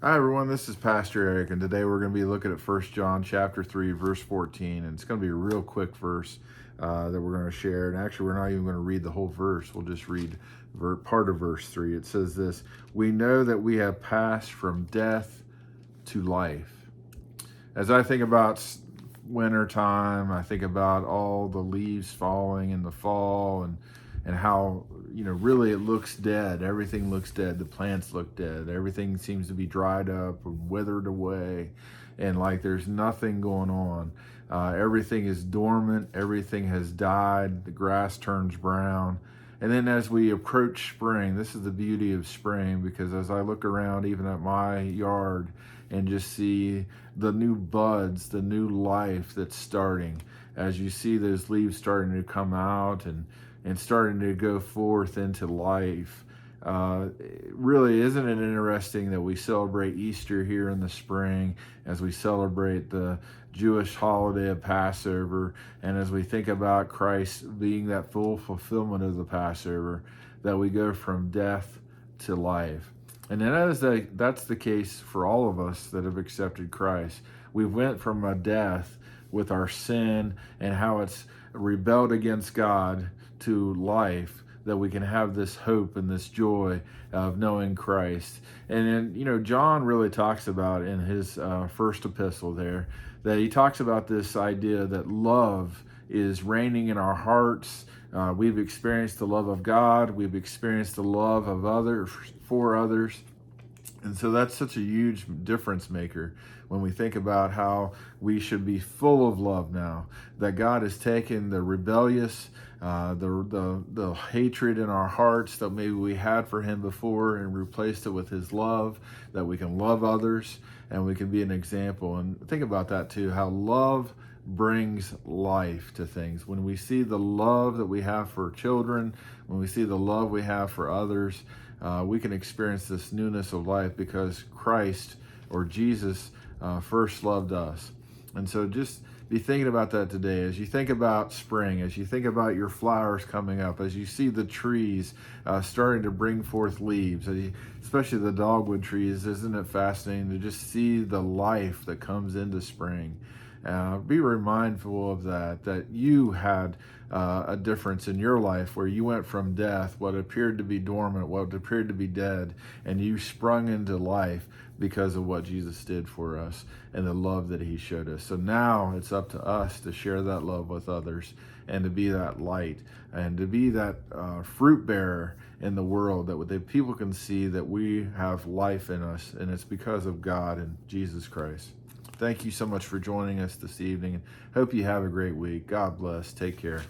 Hi everyone, this is Pastor Eric, and today we're going to be looking at 1 John chapter 3, verse 14, and it's going to be a real quick verse that we're going to share. And actually, we're not even going to read the whole verse. We'll just read part of verse 3. It says this: "We know that we have passed from death to life." As I think about winter time, I think about all the leaves falling in the fall, and how, really it looks dead. Everything looks dead. The plants look dead. Everything seems to be dried up and withered away, and like there's nothing going on. Everything is dormant. Everything has died. The grass turns brown. And then as we approach spring, this is the beauty of spring, because as I look around even at my yard and just see the new buds, the new life that's starting, as you see those leaves starting to come out and starting to go forth into life. Really, isn't it interesting that we celebrate Easter here in the spring, as we celebrate the Jewish holiday of Passover, and as we think about Christ being that full fulfillment of the Passover, that we go from death to life. And that's the case for all of us that have accepted Christ. We went from a death with our sin and how it's rebelled against God, to life, that we can have this hope and this joy of knowing Christ. And then, John really talks about in his first epistle there, that he talks about this idea that love is reigning in our hearts. We've experienced the love of God. We've experienced the love of others for others. And so that's such a huge difference maker when we think about how we should be full of love now, that God has taken the rebellious, the hatred in our hearts that maybe we had for him before, and replaced it with his love, that we can love others and we can be an example. And think about that too, how love brings life to things. When we see the love that we have for children, when we see the love we have for others, we can experience this newness of life, because Christ, or Jesus, first loved us. And so just be thinking about that today, as you think about spring, as you think about your flowers coming up, as you see the trees starting to bring forth leaves, especially the dogwood trees. Isn't it fascinating to just see the life that comes into spring? Be mindful of that you had a difference in your life, where you went from death, what appeared to be dormant, what appeared to be dead, and you sprung into life because of what Jesus did for us and the love that he showed us. So now it's up to us to share that love with others, and to be that light, and to be that fruit bearer in the world, that people can see that we have life in us, and it's because of God and Jesus Christ. Thank you so much for joining us this evening, and hope you have a great week. God bless. Take care.